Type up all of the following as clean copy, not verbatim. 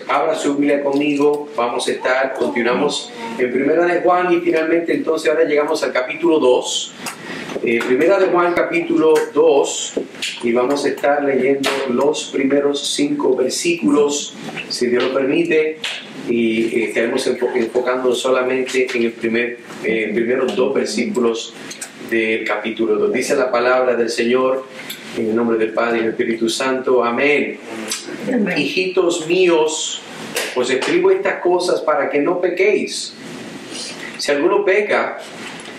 abra su Biblia conmigo. Continuamos en Primera de Juan y finalmente entonces ahora llegamos al capítulo 2. Primera de Juan capítulo 2 y vamos a estar leyendo los primeros 5 versículos, si Dios lo permite, y estaremos enfocándonos solamente en el primeros 2 versículos del capítulo 2. Dice la palabra del Señor, en el nombre del Padre y del Espíritu Santo. Amén. Amén. Hijitos míos, os escribo estas cosas para que no pequéis. Si alguno peca,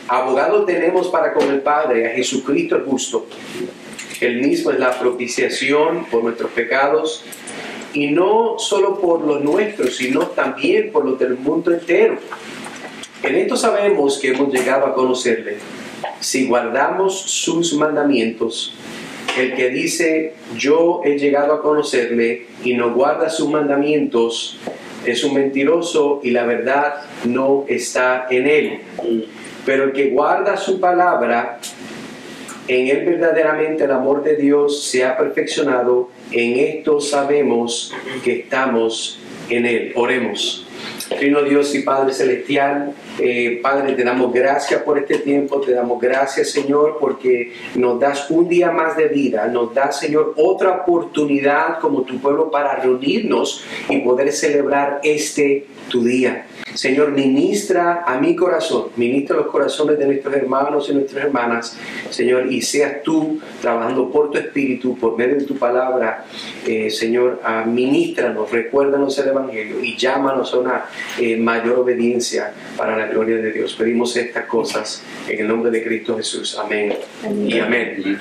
abogado tenemos para con el Padre, a Jesucristo el justo. Él mismo es la propiciación por nuestros pecados, y no solo por los nuestros, sino también por los del mundo entero. En esto sabemos que hemos llegado a conocerle, si guardamos sus mandamientos. El que dice, yo he llegado a conocerle, y no guarda sus mandamientos, es un mentiroso, y la verdad no está en él. Pero el que guarda su palabra, en él verdaderamente el amor de Dios se ha perfeccionado. En esto sabemos que estamos en él. Oremos. Trino Dios y Padre Celestial, Padre, te damos gracias por este tiempo, te damos gracias, Señor, porque nos das un día más de vida, nos das, Señor, otra oportunidad como tu pueblo para reunirnos y poder celebrar tu día. Señor, ministra a mi corazón, ministra los corazones de nuestros hermanos y nuestras hermanas, Señor, y seas tú trabajando por tu Espíritu, por medio de tu palabra, Señor, ministranos, recuérdanos el Evangelio y llámanos a una mayor obediencia para la gloria de Dios. Pedimos estas cosas en el nombre de Cristo Jesús. Amén. Amén. Y amén.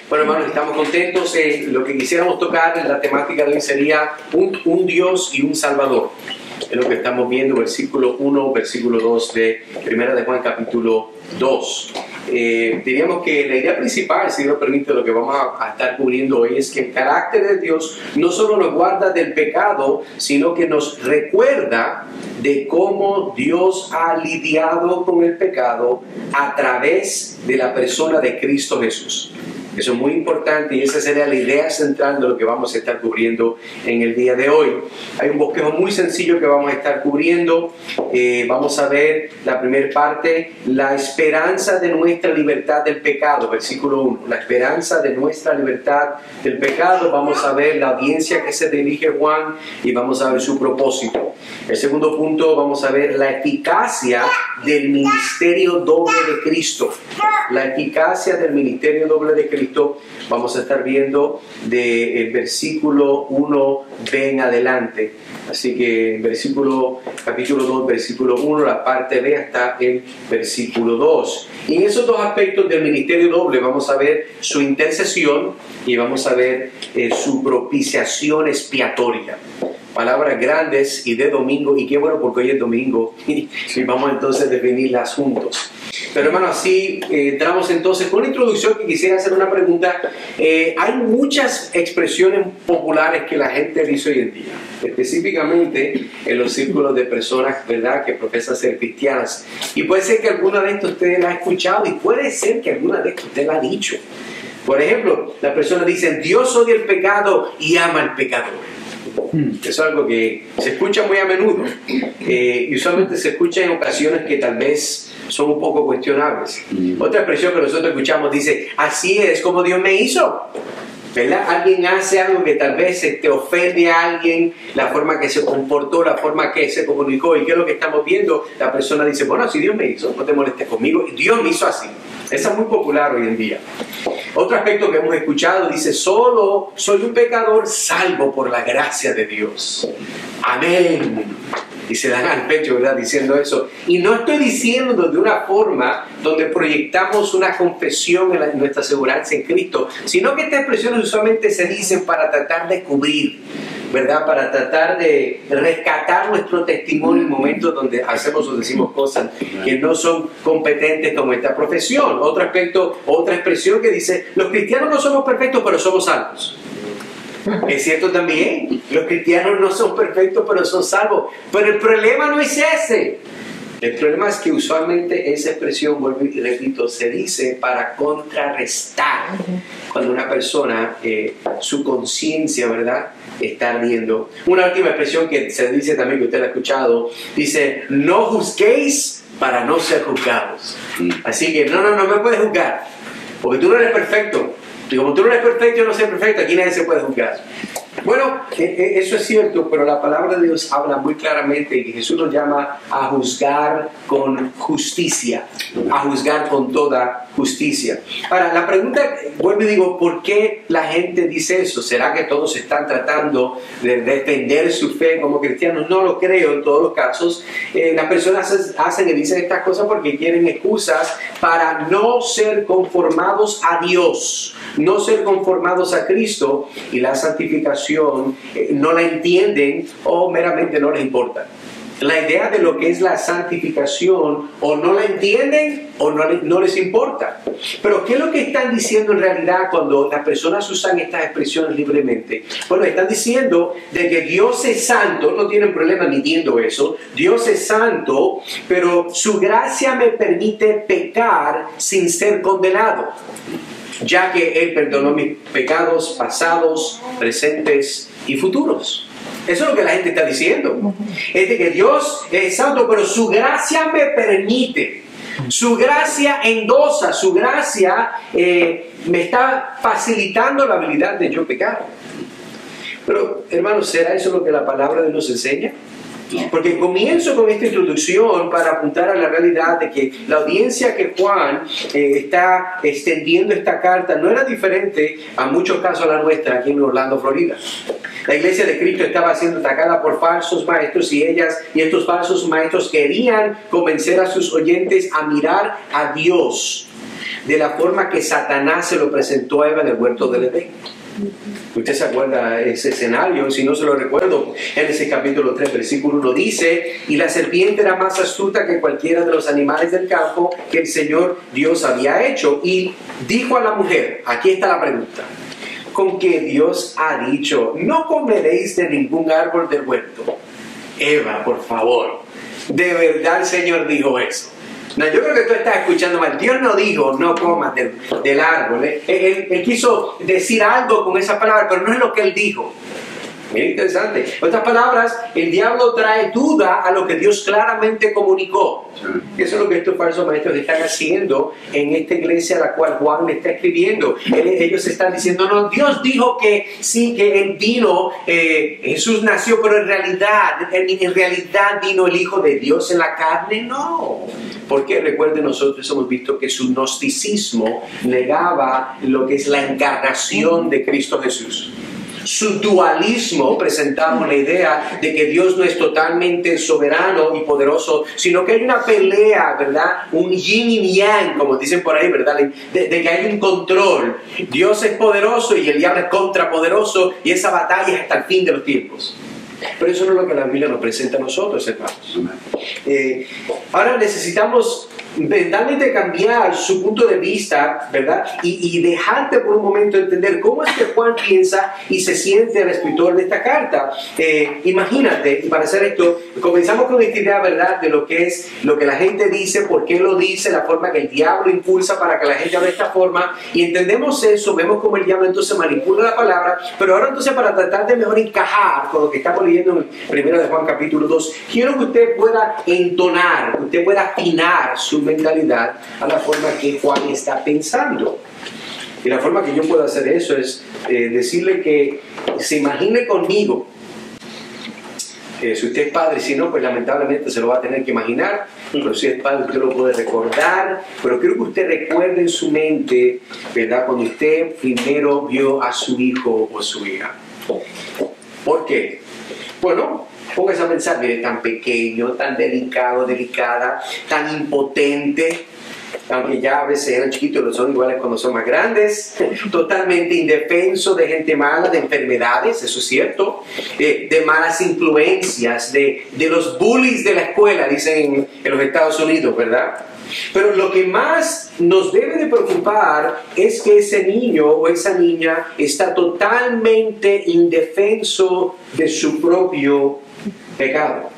Bueno, hermanos, estamos contentos. Lo que quisiéramos tocar en la temática de hoy sería un Dios y un Salvador. Es lo que estamos viendo, versículo 1, versículo 2 de Primera de Juan capítulo 2. Diríamos que la idea principal, si Dios permite, lo que vamos a estar cubriendo hoy es que el carácter de Dios no solo nos guarda del pecado, sino que nos recuerda de cómo Dios ha lidiado con el pecado a través de la persona de Cristo Jesús. Eso es muy importante y esa sería la idea central de lo que vamos a estar cubriendo en el día de hoy. Hay un bosquejo muy sencillo que vamos a estar cubriendo. Vamos a ver la primera parte, la esperanza de nuestra libertad del pecado, versículo 1. La esperanza de nuestra libertad del pecado. Vamos a ver la audiencia que se dirige Juan y vamos a ver su propósito. El segundo punto, vamos a ver la eficacia del ministerio doble de Cristo. La eficacia del ministerio doble de Cristo. Vamos a estar viendo del versículo 1b en adelante. Así que capítulo 2, versículo 1, la parte B hasta el versículo 2. Y en esos dos aspectos del ministerio doble vamos a ver su intercesión y vamos a ver su propiciación expiatoria. Palabras grandes y de domingo, y qué bueno porque hoy es domingo y vamos entonces a definirlas juntos. Pero hermano, así entramos entonces con una introducción que quisiera hacer una pregunta. Hay muchas expresiones populares que la gente dice hoy en día, específicamente en los círculos de personas, ¿verdad?, que profesan ser cristianas. Y puede ser que alguna de estas usted la ha escuchado y puede ser que alguna de estas usted la ha dicho. Por ejemplo, las personas dicen, Dios odia el pecado y ama al pecador. Eso es algo que se escucha muy a menudo y usualmente se escucha en ocasiones que tal vez son un poco cuestionables. Otra expresión que nosotros escuchamos dice, así es como Dios me hizo. ¿Verdad? Alguien hace algo que tal vez te ofende a alguien, la forma que se comportó, la forma que se comunicó, y qué es lo que estamos viendo. La persona dice, bueno, si Dios me hizo, no te molestes conmigo, Dios me hizo así. Esa es muy popular hoy en día. Otro aspecto que hemos escuchado dice, solo soy un pecador salvo por la gracia de Dios. Amén. Y se dan al pecho, ¿verdad?, diciendo eso. Y no estoy diciendo de una forma donde proyectamos una confesión en nuestra seguridad en Cristo, sino que estas expresiones usualmente se dicen para tratar de cubrir, ¿verdad?, para tratar de rescatar nuestro testimonio en momentos donde hacemos o decimos cosas que no son competentes como esta profesión. Otro aspecto, otra expresión que dice, los cristianos no somos perfectos, pero somos salvos. Es cierto también, los cristianos no son perfectos, pero son salvos. Pero el problema no es ese. El problema es que usualmente esa expresión, vuelvo y repito, se dice para contrarrestar cuando una persona, su conciencia, ¿verdad?, está ardiendo. Una última expresión que se dice también, que usted la ha escuchado, dice: no juzguéis para no ser juzgados. Así que no me puedes juzgar, porque tú no eres perfecto. Y como tú no eres perfecto, yo no soy perfecto, aquí nadie se puede juzgar. Bueno, eso es cierto, pero la palabra de Dios habla muy claramente que Jesús nos llama a juzgar con justicia, a juzgar con toda justicia. Ahora, la pregunta, vuelvo y digo, ¿por qué la gente dice eso? ¿Será que todos están tratando de defender su fe como cristianos? No lo creo en todos los casos. Las personas hacen y dicen estas cosas porque quieren excusas para no ser conformados a Dios, no ser conformados a Cristo, y la santificación no la entienden o meramente no les importa. La idea de lo que es la santificación o no la entienden o no les importa. Pero ¿qué es lo que están diciendo en realidad cuando las personas usan estas expresiones libremente? Bueno, están diciendo de que Dios es santo, no tienen problema admitiendo eso. Dios es santo, pero su gracia me permite pecar sin ser condenado, ya que Él perdonó mis pecados pasados, presentes y futuros. Eso es lo que la gente está diciendo. Es de que Dios es santo, pero su gracia me permite. Su gracia endosa, su gracia me está facilitando la habilidad de yo pecar. Pero, hermanos, ¿será eso lo que la palabra de Dios nos enseña? Porque comienzo con esta introducción para apuntar a la realidad de que la audiencia que Juan está extendiendo esta carta no era diferente a muchos casos a la nuestra aquí en Orlando, Florida. La iglesia de Cristo estaba siendo atacada por falsos maestros y estos falsos maestros querían convencer a sus oyentes a mirar a Dios de la forma que Satanás se lo presentó a Eva en el huerto del Edén. Usted se acuerda de ese escenario, si no se lo recuerdo, en ese capítulo 3, versículo 1 dice: y la serpiente era más astuta que cualquiera de los animales del campo que el Señor Dios había hecho, y dijo a la mujer, aquí está la pregunta, ¿con qué Dios ha dicho, no comeréis de ningún árbol del huerto? Eva, por favor, ¿de verdad el Señor dijo eso? No, yo creo que tú estás escuchando mal. Dios no dijo no comas del árbol. Él quiso decir algo con esa palabra, pero no es lo que Él dijo. Mira, interesante. En otras palabras, el diablo trae duda a lo que Dios claramente comunicó. Eso es lo que estos falsos maestros están haciendo en esta iglesia a la cual Juan le está escribiendo. Ellos están diciendo, no, Dios dijo que sí, que Él vino, Jesús nació, pero en realidad vino el Hijo de Dios en la carne. No. Porque recuerden, nosotros hemos visto que su gnosticismo negaba lo que es la encarnación de Cristo Jesús. Su dualismo presentaba la idea de que Dios no es totalmente soberano y poderoso, sino que hay una pelea, ¿verdad? Un yin y yang, como dicen por ahí, ¿verdad? De que hay un control. Dios es poderoso y el diablo es contrapoderoso, y esa batalla es hasta el fin de los tiempos. Pero eso no es lo que la Biblia nos presenta a nosotros, hermanos. Ahora necesitamos mentalmente cambiar su punto de vista, ¿verdad? Y dejarte por un momento entender cómo es que Juan piensa y se siente el escritor de esta carta. Imagínate, y para hacer esto, comenzamos con esta idea, ¿verdad?, de lo que es lo que la gente dice, por qué lo dice, la forma que el diablo impulsa para que la gente hable de esta forma, y entendemos eso, vemos cómo el diablo entonces manipula la palabra. Pero ahora entonces, para tratar de mejor encajar con lo que estamos leyendo en 1 de Juan capítulo 2, quiero que usted pueda entonar, que usted pueda afinar su mentalidad a la forma que Juan está pensando. Y la forma que yo puedo hacer eso es decirle que se imagine conmigo. Si usted es padre, si no, pues lamentablemente se lo va a tener que imaginar. Pero si es padre, usted lo puede recordar. Pero quiero que usted recuerde en su mente, ¿verdad?, cuando usted primero vio a su hijo o su hija. ¿Por qué? Bueno, póngase a pensar, mire, tan pequeño, tan delicado, delicada, tan impotente, aunque ya a veces eran chiquitos, lo son iguales cuando son más grandes, totalmente indefenso de gente mala, de enfermedades, eso es cierto, de malas influencias, de los bullies de la escuela, dicen en los Estados Unidos, ¿verdad? Pero lo que más nos debe de preocupar es que ese niño o esa niña está totalmente indefenso de su propio pecado.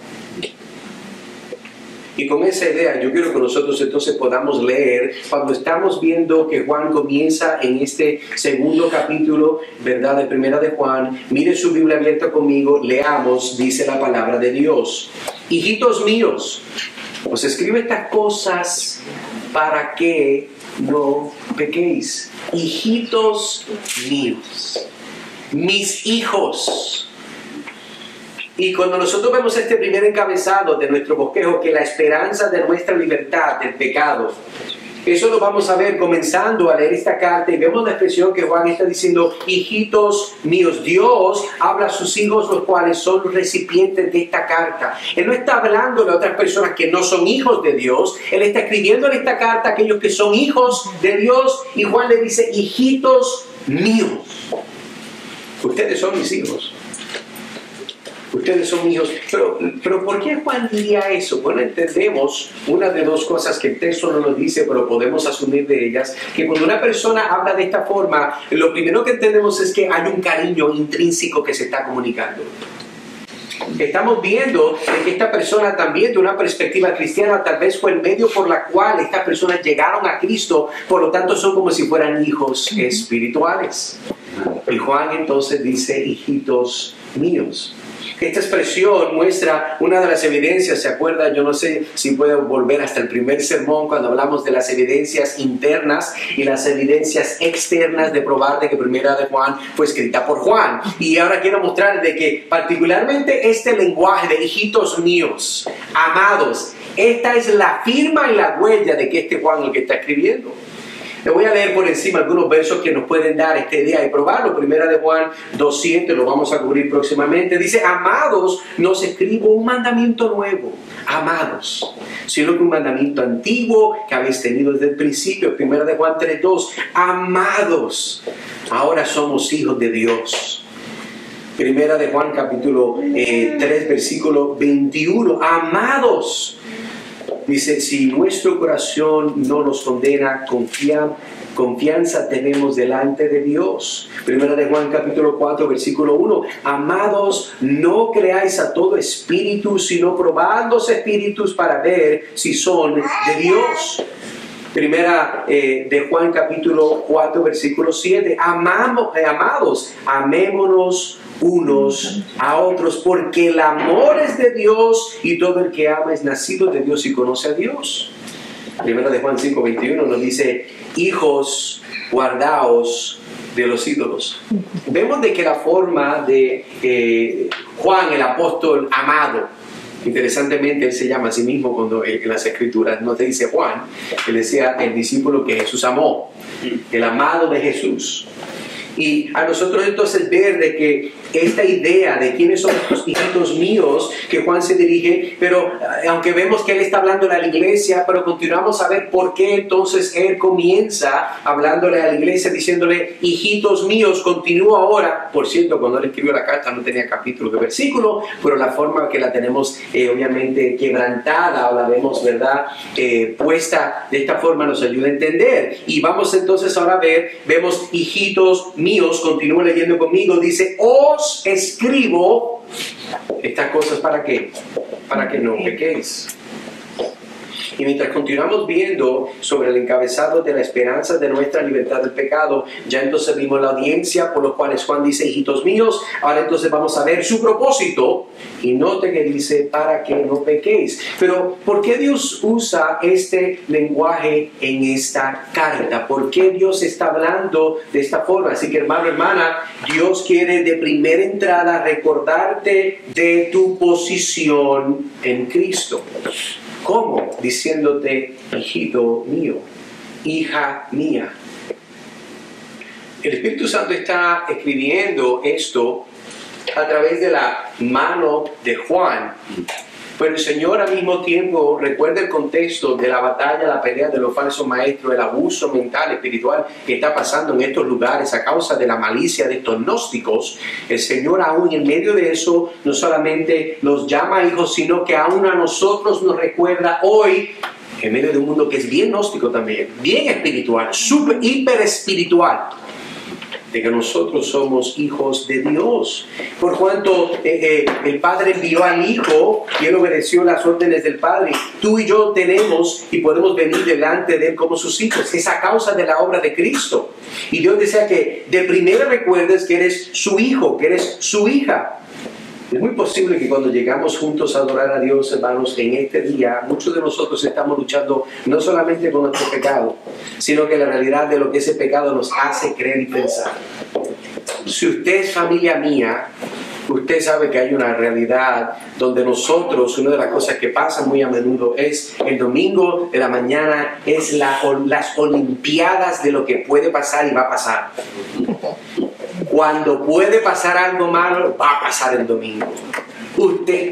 Y con esa idea yo quiero que nosotros entonces podamos leer, cuando estamos viendo que Juan comienza en este segundo capítulo, ¿verdad?, de Primera de Juan. Mire su Biblia abierta conmigo, leamos, dice la palabra de Dios. Hijitos míos, os escribo estas cosas para que no pequéis. Hijitos míos, mis hijos. Y cuando nosotros vemos este primer encabezado de nuestro bosquejo, que la esperanza de nuestra libertad del pecado, eso lo vamos a ver comenzando a leer esta carta, y vemos la expresión que Juan está diciendo, hijitos míos. Dios habla a sus hijos, los cuales son los recipientes de esta carta. Él no está hablando de otras personas que no son hijos de Dios. Él está escribiendo en esta carta a aquellos que son hijos de Dios, y Juan le dice, hijitos míos. Ustedes son mis hijos. Ustedes son hijos. Pero ¿por qué Juan diría eso? Bueno, entendemos una de dos cosas que el texto no nos dice, pero podemos asumir de ellas, que cuando una persona habla de esta forma, lo primero que entendemos es que hay un cariño intrínseco que se está comunicando. Estamos viendo que esta persona también, de una perspectiva cristiana, tal vez fue el medio por la cual estas personas llegaron a Cristo, por lo tanto son como si fueran hijos espirituales. Y Juan entonces dice, hijitos míos. Esta expresión muestra una de las evidencias, ¿se acuerda? Yo no sé si puedo volver hasta el primer sermón cuando hablamos de las evidencias internas y las evidencias externas de probar de que Primera de Juan fue escrita por Juan. Y ahora quiero mostrar de que particularmente este lenguaje de hijitos míos, amados, esta es la firma y la huella de que este Juan el que está escribiendo. Le voy a leer por encima algunos versos que nos pueden dar esta idea y probarlo. Primera de Juan 2:7, lo vamos a cubrir próximamente. Dice, amados, nos escribo un mandamiento nuevo. Amados, sino que un mandamiento antiguo que habéis tenido desde el principio. Primera de Juan 3:2, amados, ahora somos hijos de Dios. Primera de Juan capítulo 3, versículo 21, amados. Dice, si nuestro corazón no nos condena, confianza tenemos delante de Dios. Primera de Juan capítulo 4, versículo 1. Amados, no creáis a todo espíritu, sino probad los espíritus para ver si son de Dios. Primera de Juan capítulo 4, versículo 7. Amados, amémonos unos a otros, porque el amor es de Dios, y todo el que ama es nacido de Dios y conoce a Dios. Primera de Juan 5, 21 nos dice, hijos, guardaos de los ídolos. Vemos de que la forma de Juan el apóstol amado, interesantemente él se llama a sí mismo cuando en las escrituras no te dice Juan, él decía el discípulo que Jesús amó, el amado de Jesús. Y a nosotros entonces ver de que esta idea de quiénes son los hijitos míos que Juan se dirige, pero aunque vemos que él está hablando a la iglesia, pero continuamos a ver por qué entonces él comienza hablándole a la iglesia diciéndole hijitos míos. Continúa ahora, por cierto, cuando él escribió la carta no tenía capítulo de versículo, pero la forma que la tenemos obviamente quebrantada, o la vemos, ¿verdad?, puesta de esta forma nos ayuda a entender. Y vamos entonces ahora a ver, vemos hijitos míos, continúa leyendo conmigo, dice, os escribo estas cosas para qué, para que no pequéis. Y mientras continuamos viendo sobre el encabezado de la esperanza de nuestra libertad del pecado, ya entonces vimos la audiencia por los cuales Juan dice hijitos míos. Ahora entonces vamos a ver su propósito, y note que dice para que no pequéis. Pero ¿por qué Dios usa este lenguaje en esta carta? ¿Por qué Dios está hablando de esta forma? Así que, hermano, hermana, Dios quiere de primera entrada recordarte de tu posición en Cristo. ¿Cómo? Diciéndote, hijito mío, hija mía. El Espíritu Santo está escribiendo esto a través de la mano de Juan. Pero el Señor al mismo tiempo, recuerda el contexto de la batalla, la pelea de los falsos maestros, el abuso mental, espiritual que está pasando en estos lugares a causa de la malicia de estos gnósticos. El Señor aún en medio de eso no solamente los llama hijos, sino que aún a nosotros nos recuerda hoy, en medio de un mundo que es bien gnóstico también, bien espiritual, hiper espiritual. de que nosotros somos hijos de Dios. Por cuanto el Padre envió al Hijo y Él obedeció las órdenes del Padre, tú y yo tenemos y podemos venir delante de Él como sus hijos. Es a causa de la obra de Cristo. Y Dios desea que de primera recuerdes que eres su hijo, que eres su hija. Es muy posible que cuando llegamos juntos a adorar a Dios, hermanos, en este día, muchos de nosotros estamos luchando no solamente con nuestro pecado, sino que la realidad de lo que ese pecado nos hace creer y pensar. Si usted es familia mía, usted sabe que hay una realidad donde nosotros, una de las cosas que pasa muy a menudo es el domingo de la mañana, es las olimpiadas de lo que puede pasar y va a pasar. Cuando puede pasar algo malo, va a pasar el domingo.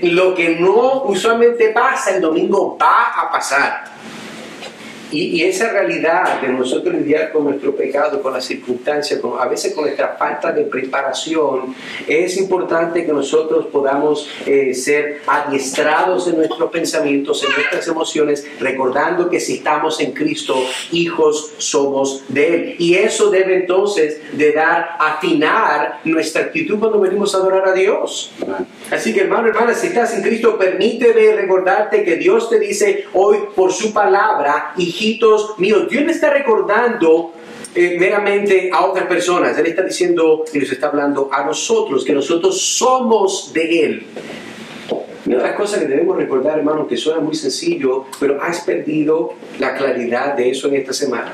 Lo que no usualmente pasa el domingo va a pasar. Y esa realidad de nosotros lidiar con nuestro pecado, con las circunstancias, a veces con nuestra falta de preparación, es importante que nosotros podamos ser adiestrados en nuestros pensamientos, en nuestras emociones, recordando que si estamos en Cristo, hijos somos de Él. Y eso debe entonces de afinar nuestra actitud cuando venimos a adorar a Dios. Así que hermano, hermana, si estás en Cristo, permíteme recordarte que Dios te dice hoy por su palabra, hijitos míos. Dios le está recordando meramente a otras personas. Él está diciendo y nos está hablando a nosotros, que nosotros somos de Él. Una de las cosas que debemos recordar, hermano, que suena muy sencillo, pero has perdido la claridad de eso en esta semana.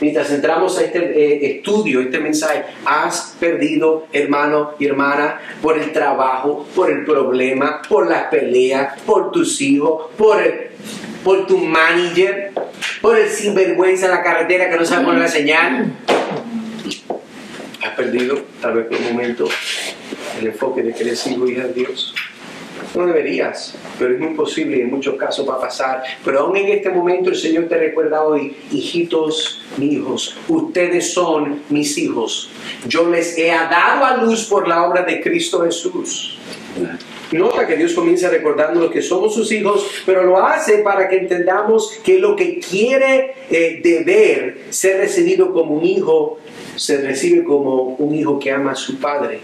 Mientras entramos a este estudio, este mensaje, has perdido, hermano y hermana, por el trabajo, por el problema, por las peleas, por tus hijos, por tu manager, por el sinvergüenza en la carretera que no sabe poner la señal. Has perdido, tal vez por un momento, el enfoque de que eres hijo y hija de Dios. No deberías, pero es muy posible y en muchos casos va a pasar. Pero aún en este momento el Señor te recuerda hoy, hijitos míos, ustedes son mis hijos. Yo les he dado a luz por la obra de Cristo Jesús. Nota que Dios comienza recordándonos que somos sus hijos, pero lo hace para que entendamos que lo que quiere deber ser recibido como un hijo, se recibe como un hijo que ama a su padre.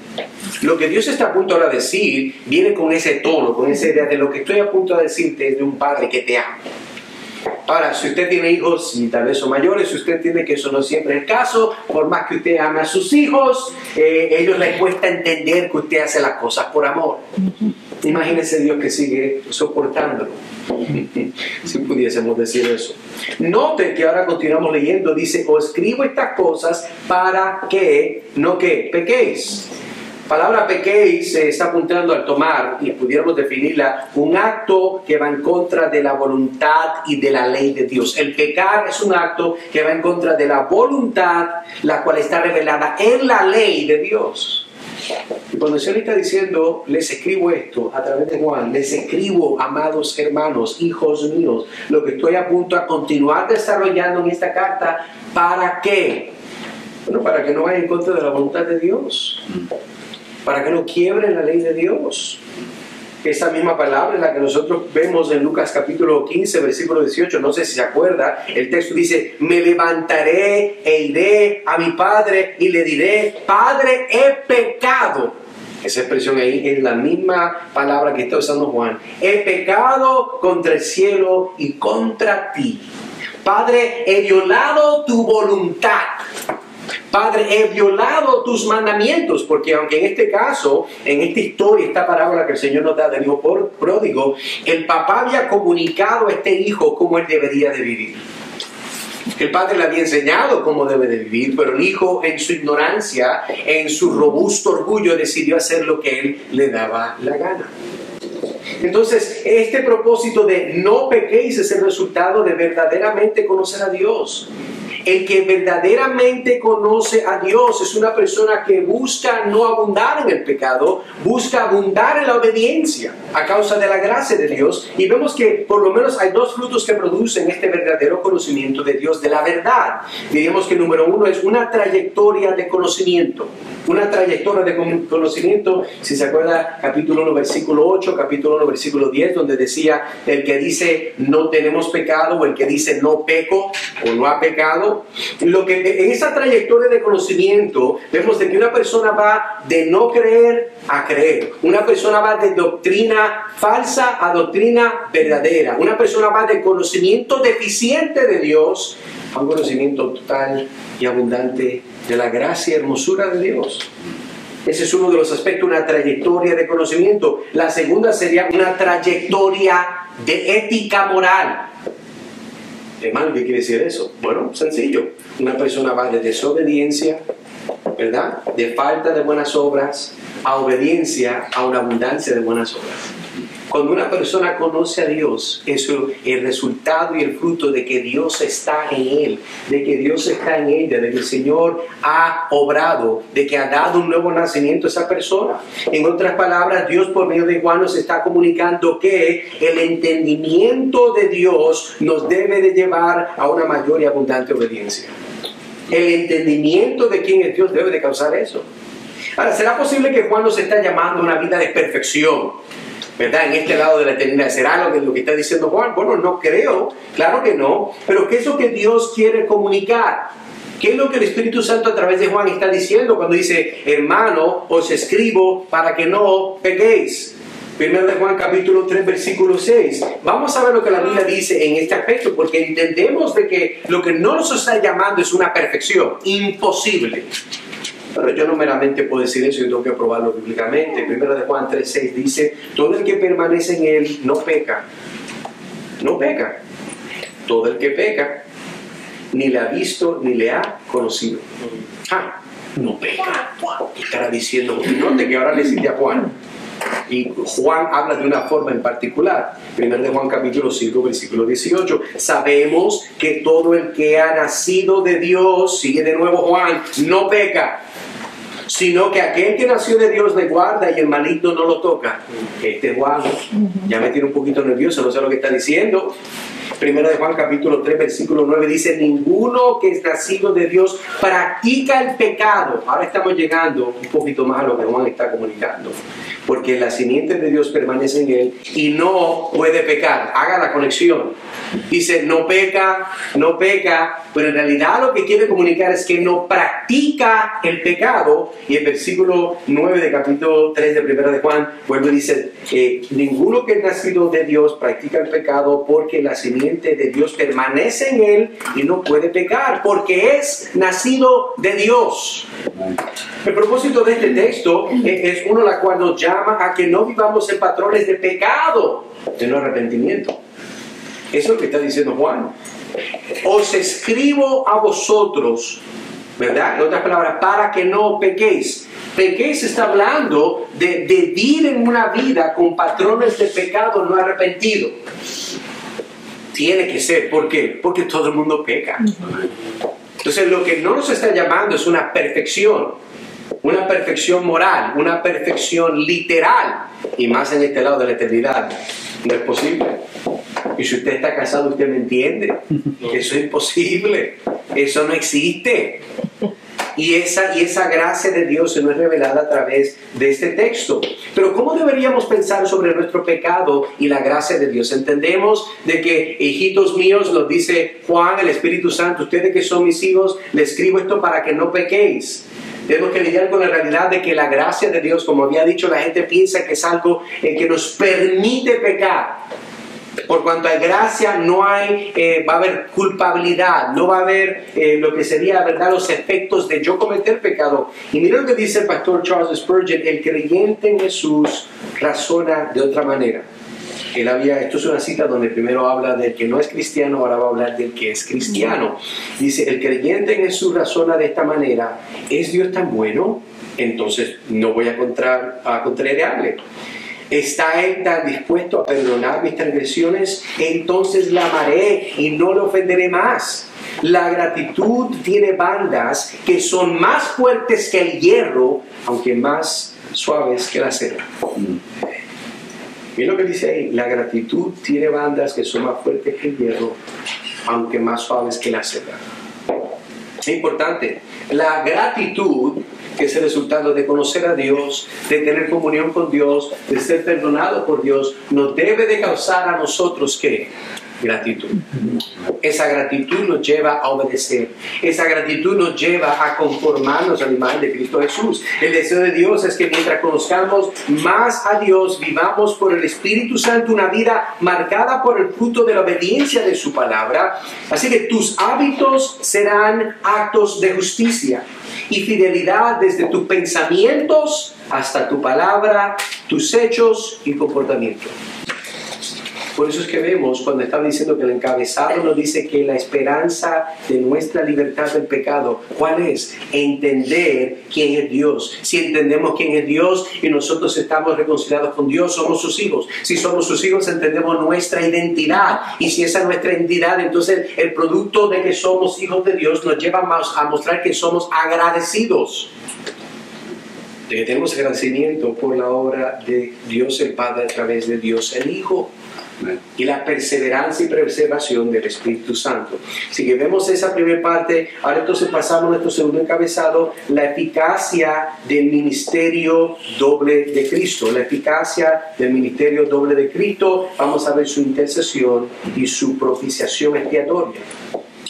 Lo que Dios está a punto ahora de decir viene con ese tono, con esa idea de lo que estoy a punto de decirte es de un padre que te ama. Ahora, si usted tiene hijos y tal vez son mayores, si usted entiende que eso no siempre es el caso, por más que usted ame a sus hijos, ellos les cuesta entender que usted hace las cosas por amor. Imagínese Dios que sigue soportándolo. Si pudiésemos decir eso. Note que ahora continuamos leyendo, dice, os escribo estas cosas para que, no que pequéis. Palabra pequéis está apuntando al tomar, y pudiéramos definirla, un acto que va en contra de la voluntad y de la ley de Dios. El pecar es un acto que va en contra de la voluntad, la cual está revelada en la ley de Dios. Y cuando el Señor está diciendo, les escribo esto a través de Juan, les escribo, amados hermanos, hijos míos, lo que estoy a punto de continuar desarrollando en esta carta, ¿para qué? Bueno, para que no vaya en contra de la voluntad de Dios, para que no quiebren la ley de Dios. Esa misma palabra es la que nosotros vemos en Lucas capítulo 15, versículo 18, no sé si se acuerda, el texto dice, me levantaré e iré a mi padre y le diré, Padre, he pecado. Esa expresión ahí es la misma palabra que está usando Juan. He pecado contra el cielo y contra ti. Padre, he violado tu voluntad. Padre, he violado tus mandamientos, porque aunque en este caso, en esta historia, esta parábola que el Señor nos da del hijo pródigo, el papá había comunicado a este hijo cómo él debería de vivir. El padre le había enseñado cómo debe de vivir, pero el hijo en su ignorancia, en su robusto orgullo, decidió hacer lo que él le daba la gana. Entonces, este propósito de no pequéis es el resultado de verdaderamente conocer a Dios. El que verdaderamente conoce a Dios es una persona que busca no abundar en el pecado, busca abundar en la obediencia a causa de la gracia de Dios. Y vemos que por lo menos hay dos frutos que producen este verdadero conocimiento de Dios, de la verdad. Diríamos que número uno es una trayectoria de conocimiento. Una trayectoria de conocimiento, si se acuerda, capítulo 1, versículo 8, capítulo 1, versículo 10, donde decía el que dice no tenemos pecado, o el que dice no peco, o no ha pecado, Juan, en esa trayectoria de conocimiento vemos de que una persona va de no creer a creer. Una persona va de doctrina falsa a doctrina verdadera. Una persona va de conocimiento deficiente de Dios a un conocimiento total y abundante de la gracia y hermosura de Dios. Ese es uno de los aspectos, una trayectoria de conocimiento. La segunda sería una trayectoria de ética moral. Hermano, ¿qué quiere decir eso? Bueno, sencillo. Una persona va de desobediencia, ¿verdad?, de falta de buenas obras, a obediencia, a una abundancia de buenas obras. Cuando una persona conoce a Dios, eso es el resultado y el fruto de que Dios está en él, de que Dios está en ella, de que el Señor ha obrado, de que ha dado un nuevo nacimiento a esa persona. En otras palabras, Dios por medio de Juan nos está comunicando que el entendimiento de Dios nos debe de llevar a una mayor y abundante obediencia. El entendimiento de quién es Dios debe de causar eso. Ahora, ¿será posible que Juan nos está llamando a una vida de perfección, ¿verdad?, en este lado de la eternidad? ¿Será lo que está diciendo Juan? Bueno, no creo, claro que no. Pero ¿qué es lo que Dios quiere comunicar? ¿Qué es lo que el Espíritu Santo a través de Juan está diciendo cuando dice, hermano, os escribo para que no pequéis? 1 de Juan capítulo 3 versículo 6. Vamos a ver lo que la Biblia dice en este aspecto, porque entendemos de que lo que no nos está llamando es una perfección imposible. Pero yo no meramente puedo decir eso, yo tengo que probarlo bíblicamente. 1 de Juan 3:6 dice, todo el que permanece en él no peca. No peca. Todo el que peca ni le ha visto ni le ha conocido. No peca. Estará diciendo, no, de que ahora le cite a Juan. Y Juan habla de una forma en particular. 1 de Juan capítulo 5 versículo 18. Sabemos que todo el que ha nacido de Dios, sigue de nuevo Juan, no peca, sino que aquel que nació de Dios le guarda y el maligno no lo toca. Juan ya me tiene un poquito nervioso, no sé lo que está diciendo. 1 de Juan capítulo 3 versículo 9 dice, ninguno que es nacido de Dios practica el pecado. Ahora estamos llegando un poquito más a lo que Juan está comunicando, porque la simiente de Dios permanece en él y no puede pecar. Haga la conexión. Dice, no peca, pero en realidad lo que quiere comunicar es que no practica el pecado. Y el versículo 9 de capítulo 3 de 1 de Juan vuelve y dice, ninguno que es nacido de Dios practica el pecado, porque la simiente de Dios permanece en él y no puede pecar, porque es nacido de Dios. El propósito de este texto es uno la cual nos llama a que no vivamos en patrones de pecado, sino arrepentimiento. Eso es lo que está diciendo Juan. Os escribo a vosotros, ¿verdad? En otras palabras, para que no pequéis. Pequéis está hablando de vivir en una vida con patrones de pecado no arrepentido. Tiene que ser. ¿Por qué? Porque todo el mundo peca. Entonces, lo que no nos está llamando es una perfección moral, una perfección literal, y más en este lado de la eternidad. No es posible. Y si usted está casado, usted me entiende. Eso es imposible. Eso no existe. Y esa gracia de Dios se nos es revelada a través de este texto. Pero ¿cómo deberíamos pensar sobre nuestro pecado y la gracia de Dios? Entendemos de que, hijitos míos, lo dice Juan, el Espíritu Santo, ustedes que son mis hijos, les escribo esto para que no pequéis. Tenemos que lidiar con la realidad de que la gracia de Dios, como había dicho, la gente piensa que es algo que nos permite pecar. Por cuanto hay gracia, no hay, va a haber culpabilidad, no va a haber lo que sería, ¿verdad?, los efectos de yo cometer pecado. Y mira lo que dice el pastor Charles Spurgeon: el creyente en Jesús razona de otra manera. Esto es una cita donde primero habla del que no es cristiano, ahora va a hablar del que es cristiano. Dice, el creyente en Jesús razona de esta manera: ¿es Dios tan bueno? Entonces no voy a contrariarle. ¿Está Él tan dispuesto a perdonar mis transgresiones? Entonces la amaré y no le ofenderé más. La gratitud tiene bandas que son más fuertes que el hierro, aunque más suaves que la cera. Mira lo que dice ahí: la gratitud tiene bandas que son más fuertes que el hierro, aunque más suaves que la cera. Es importante. La gratitud, que es el resultado de conocer a Dios, de tener comunión con Dios, de ser perdonado por Dios, nos debe de causar a nosotros ¿qué? gratitud. Esa gratitud nos lleva a obedecer. Esa gratitud nos lleva a conformarnos a la imagen de Cristo Jesús. El deseo de Dios es que mientras conozcamos más a Dios, vivamos por el Espíritu Santo una vida marcada por el fruto de la obediencia de su palabra. Así que tus hábitos serán actos de justicia y fidelidad desde tus pensamientos hasta tu palabra, tus hechos y comportamiento. Por eso es que vemos cuando estaba diciendo que el encabezado nos dice que la esperanza de nuestra libertad del pecado, ¿cuál es? Entender quién es Dios. Si entendemos quién es Dios y nosotros estamos reconciliados con Dios, somos sus hijos. Si somos sus hijos, entendemos nuestra identidad. Y si esa es nuestra identidad, entonces el producto de que somos hijos de Dios nos lleva a mostrar que somos agradecidos. De que tenemos agradecimiento por la obra de Dios el Padre a través de Dios el Hijo. Y la perseverancia y preservación del Espíritu Santo. Si que vemos esa primera parte, ahora entonces pasamos a nuestro segundo encabezado, la eficacia del ministerio doble de Cristo. La eficacia del ministerio doble de Cristo, vamos a ver su intercesión y su propiciación expiatoria.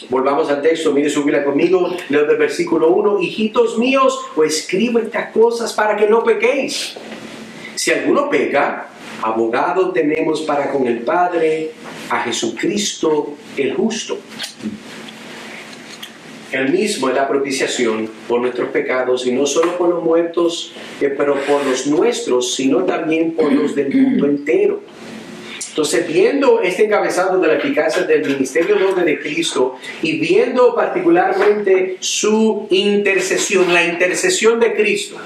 Volvamos al texto, mire su Biblia conmigo, leo del versículo 1, hijitos míos, os escribo estas cosas para que no pequéis. Si alguno peca, abogado tenemos para con el Padre, a Jesucristo el justo. Él mismo es la propiciación por nuestros pecados, y no solo por los muertos, pero por los nuestros, sino también por los del mundo entero. Entonces, viendo este encabezado de la eficacia del ministerio doble de Cristo y viendo particularmente su intercesión, la intercesión de Cristo,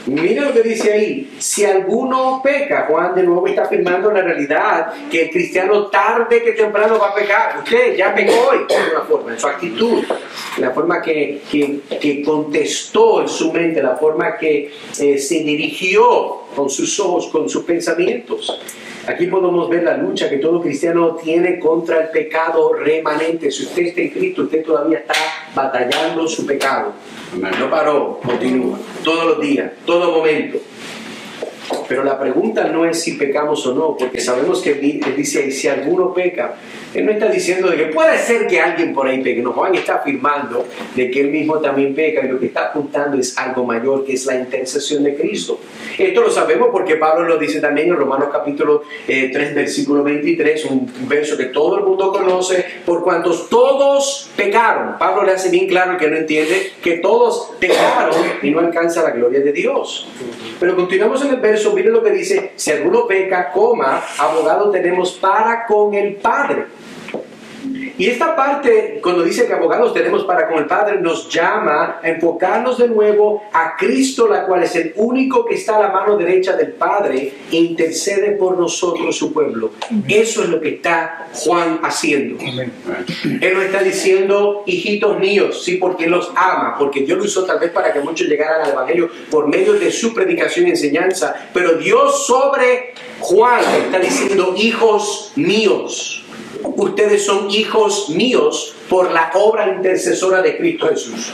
mira lo que dice ahí, si alguno peca. Juan de nuevo está afirmando la realidad que el cristiano tarde que temprano va a pecar. Usted ya pecó hoy, de alguna forma, en su actitud, la forma que contestó en su mente, la forma que se dirigió con sus ojos, con sus pensamientos. Aquí podemos ver la lucha que todo cristiano tiene contra el pecado remanente. Si usted está en Cristo, usted todavía está batallando su pecado. No paró, continúa, todos los días, todo momento. Pero la pregunta no es si pecamos o no, porque sabemos que él dice ahí, si alguno peca. Él no está diciendo de que puede ser que alguien por ahí peque. No, Juan está afirmando de que él mismo también peca, y lo que está apuntando es algo mayor, que es la intercesión de Cristo. Esto lo sabemos porque Pablo lo dice también en Romanos capítulo 3, versículo 23, un verso que todo el mundo conoce, por cuantos todos pecaron. Pablo le hace bien claro al que no entiende que todos pecaron y no alcanza la gloria de Dios. Pero continuamos en el verso, miren lo que dice, si alguno peca, abogado tenemos para con el Padre. Y esta parte, cuando dice que abogados tenemos para con el Padre, nos llama a enfocarnos de nuevo a Cristo, la cual es el único que está a la mano derecha del Padre e intercede por nosotros, su pueblo. Eso es lo que está Juan haciendo. Él no está diciendo, hijitos míos, sí, porque Él los ama, porque Dios lo usó tal vez para que muchos llegaran al Evangelio por medio de su predicación y enseñanza, pero Dios sobre Juan está diciendo, hijos míos. Ustedes son hijos míos por la obra intercesora de Cristo Jesús.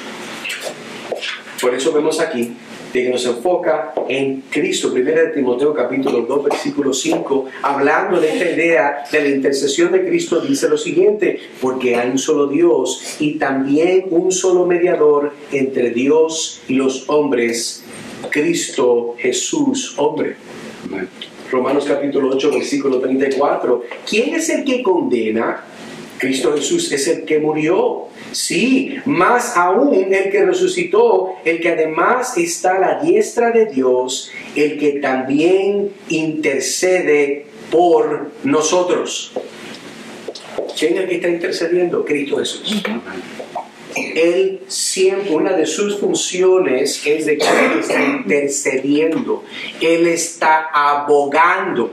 Por eso vemos aquí de que nos enfoca en Cristo. 1 Timoteo capítulo 2 versículo 5, hablando de esta idea de la intercesión de Cristo, dice lo siguiente: porque hay un solo Dios y también un solo mediador entre Dios y los hombres, Cristo Jesús, hombre. Amén. Romanos capítulo 8, versículo 34. ¿Quién es el que condena? Cristo Jesús es el que murió. Sí, más aún el que resucitó, el que además está a la diestra de Dios, el que también intercede por nosotros. ¿Quién es el que está intercediendo? Cristo Jesús. Él siempre, una de sus funciones es de que Él está intercediendo, Él está abogando.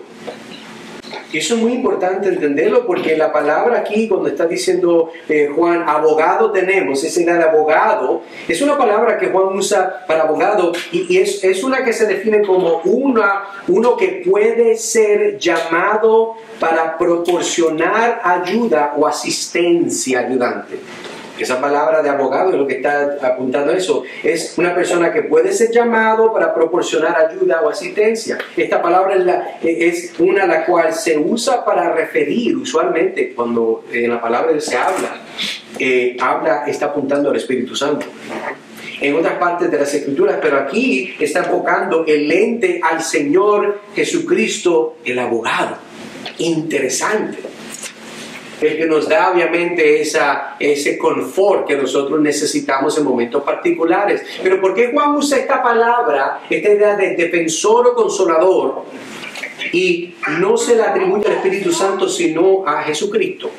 Y eso es muy importante entenderlo, porque la palabra aquí, cuando está diciendo Juan, abogado tenemos, esa idea de abogado, es una palabra que Juan usa para abogado, y es una que se define como uno que puede ser llamado para proporcionar ayuda o asistencia ayudante. Esa palabra de abogado es lo que está apuntando a eso. Es una persona que puede ser llamado para proporcionar ayuda o asistencia. Esta palabra es una la cual se usa para referir, usualmente, cuando en la palabra se habla, está apuntando al Espíritu Santo. En otras partes de las Escrituras, pero aquí está enfocando el lente al Señor Jesucristo, el abogado. Interesante. El que nos da obviamente ese confort que nosotros necesitamos en momentos particulares. Pero ¿por qué Juan usa esta palabra, esta idea de defensor o consolador, y no se la atribuye al Espíritu Santo sino a Jesucristo?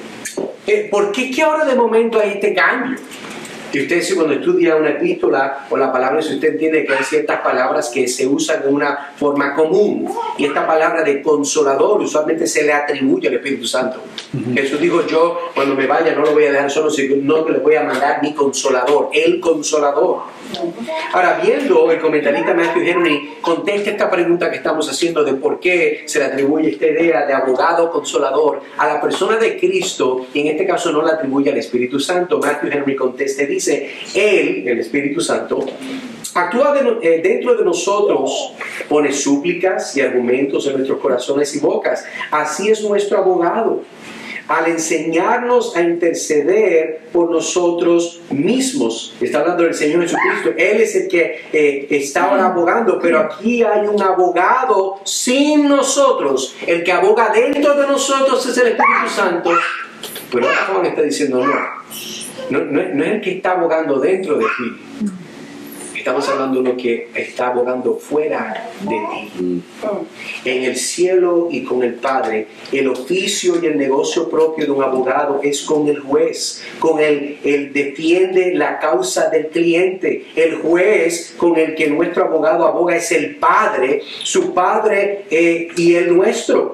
¿Por qué que ahora de momento hay este cambio? Y usted, si cuando estudia una epístola o la palabra, si usted entiende que hay ciertas palabras que se usan de una forma común, y esta palabra de consolador usualmente se le atribuye al Espíritu Santo. Jesús dijo: yo cuando me vaya no lo voy a dejar solo, sino que le voy a mandar mi consolador, el consolador. Ahora, viendo el comentarista Matthew Henry contesta esta pregunta que estamos haciendo de por qué se le atribuye esta idea de abogado consolador a la persona de Cristo, y en este caso no la atribuye al Espíritu Santo. Matthew Henry contesta y dice: Él, el Espíritu Santo, actúa dentro de nosotros, pone súplicas y argumentos en nuestros corazones y bocas. Así es nuestro abogado, al enseñarnos a interceder por nosotros mismos. Está hablando del Señor Jesucristo. Él es el que está ahora abogando, pero aquí hay un abogado sin nosotros. El que aboga dentro de nosotros es el Espíritu Santo. Pero Juan está diciendo no es el que está abogando dentro de ti. Estamos hablando de uno que está abogando fuera de ti. En el cielo y con el Padre, el oficio y el negocio propio de un abogado es con el juez. Con él defiende la causa del cliente. El juez con el que nuestro abogado aboga es el Padre, su Padre y el nuestro.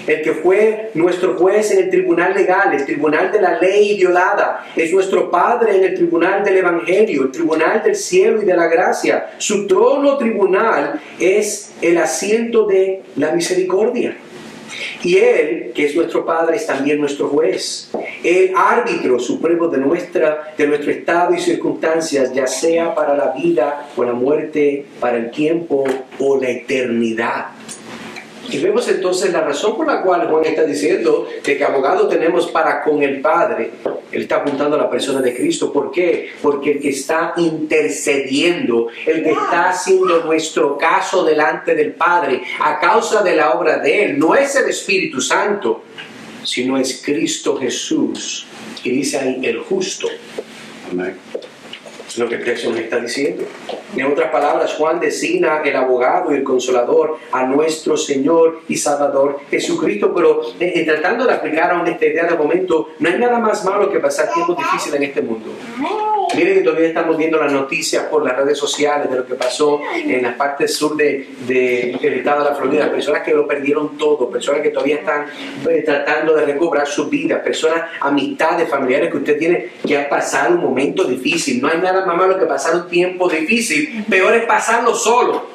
El que fue nuestro juez en el tribunal legal, el tribunal de la ley violada, es nuestro Padre en el tribunal del Evangelio, el tribunal del cielo y de la gracia. Su trono tribunal es el asiento de la misericordia. Y Él, que es nuestro Padre, es también nuestro juez. El árbitro supremo de nuestro estado y circunstancias, ya sea para la vida o la muerte, para el tiempo o la eternidad. Y vemos entonces la razón por la cual Juan está diciendo que abogado tenemos para con el Padre. Él está apuntando a la persona de Cristo. ¿Por qué? Porque el que está intercediendo, el que está haciendo nuestro caso delante del Padre a causa de la obra de Él, no es el Espíritu Santo, sino es Cristo Jesús. Y dice ahí el justo. Amén. Es lo que el texto nos está diciendo. En otras palabras, Juan designa el abogado y el consolador a nuestro Señor y Salvador Jesucristo, pero tratando de aplicar a esta idea de momento, no hay nada más malo que pasar tiempos difíciles en este mundo. Miren que todavía estamos viendo las noticias por las redes sociales de lo que pasó en la parte sur del estado de la Florida. Personas que lo perdieron todo, personas que todavía están tratando de recobrar su vida, personas, amistades, familiares que usted tiene que han pasado un momento difícil. No hay nada más malo que pasar un tiempo difícil, peor es pasarlo solo.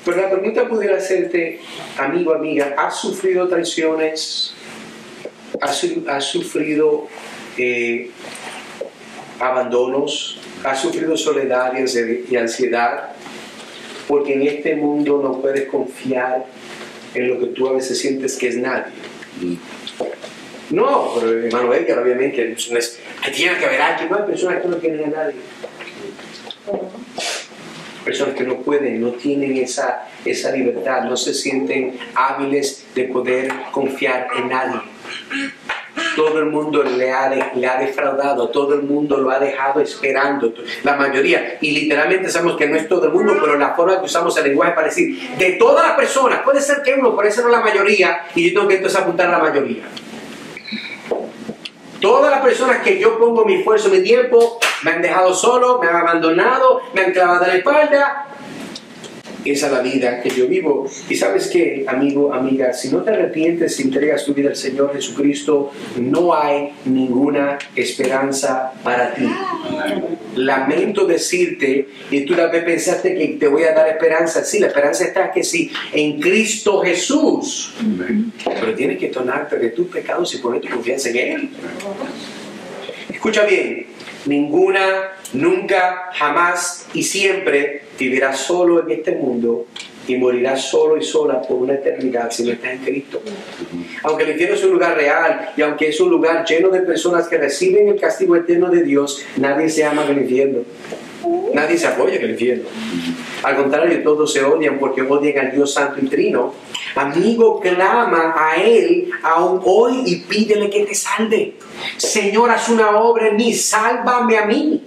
Pero la pregunta pudiera hacerte, amigo, amiga, ¿has sufrido traiciones? ¿Has sufrido abandonos? ¿Has sufrido soledad y ansiedad? Porque en este mundo no puedes confiar en lo que tú a veces sientes que es nadie. No, pero hermano Edgar, obviamente, tiene que haber alguien. No hay personas que no tienen a nadie. Personas que no pueden, no tienen esa libertad, no se sienten hábiles de poder confiar en nadie. Todo el mundo le ha defraudado, todo el mundo lo ha dejado esperando, la mayoría. Y literalmente sabemos que no es todo el mundo, pero la forma que usamos el lenguaje para decir, de todas las personas, puede ser que uno, puede ser no la mayoría, y yo tengo que entonces apuntar a la mayoría. Todas las personas que yo pongo mi esfuerzo, mi tiempo, me han dejado solo, me han abandonado, me han clavado en la espalda. Esa es la vida que yo vivo. Y sabes qué, amigo, amiga, si no te arrepientes y entregas tu vida al Señor Jesucristo, no hay ninguna esperanza para ti. Lamento decirte, y tú tal vez pensaste que te voy a dar esperanza. Sí, la esperanza está que sí, en Cristo Jesús. Pero tienes que tornarte de tus pecados y poner tu confianza en Él. Escucha bien, ninguna, nunca, jamás y siempre vivirás solo en este mundo y morirás solo y sola por una eternidad si no estás en Cristo. Aunque el infierno es un lugar real y aunque es un lugar lleno de personas que reciben el castigo eterno de Dios, nadie se ama en el infierno. Nadie se apoya en el infierno. Al contrario, todos se odian porque odian al Dios Santo y Trino. Amigo, clama a Él aún hoy y pídele que te salve. Señor, haz una obra en mí, sálvame a mí.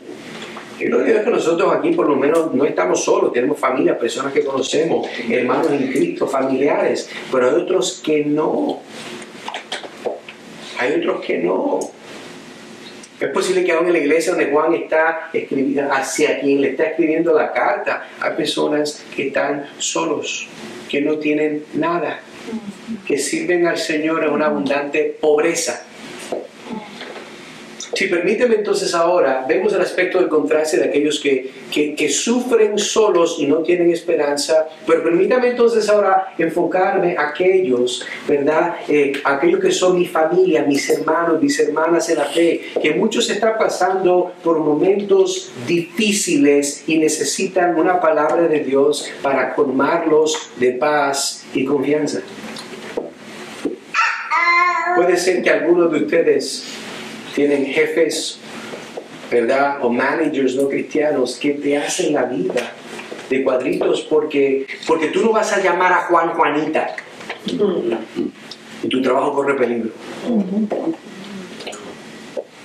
Y lo digo es que nosotros aquí por lo menos no estamos solos, tenemos familia, personas que conocemos, hermanos en Cristo, familiares, pero hay otros que no. Hay otros que no. Es posible que aún en la iglesia donde Juan está escribiendo, hacia quien le está escribiendo la carta, hay personas que están solos, que no tienen nada, que sirven al Señor en una abundante pobreza. Si permíteme entonces ahora, vemos el aspecto del contraste de aquellos que sufren solos y no tienen esperanza, pero permítame entonces ahora enfocarme a aquellos, ¿verdad? Aquellos que son mi familia, mis hermanos, mis hermanas en la fe, que muchos están pasando por momentos difíciles y necesitan una palabra de Dios para colmarlos de paz y confianza. Puede ser que algunos de ustedes tienen jefes, ¿verdad? O managers no cristianos que te hacen la vida de cuadritos porque tú no vas a llamar a Juan Juanita y tu trabajo corre peligro.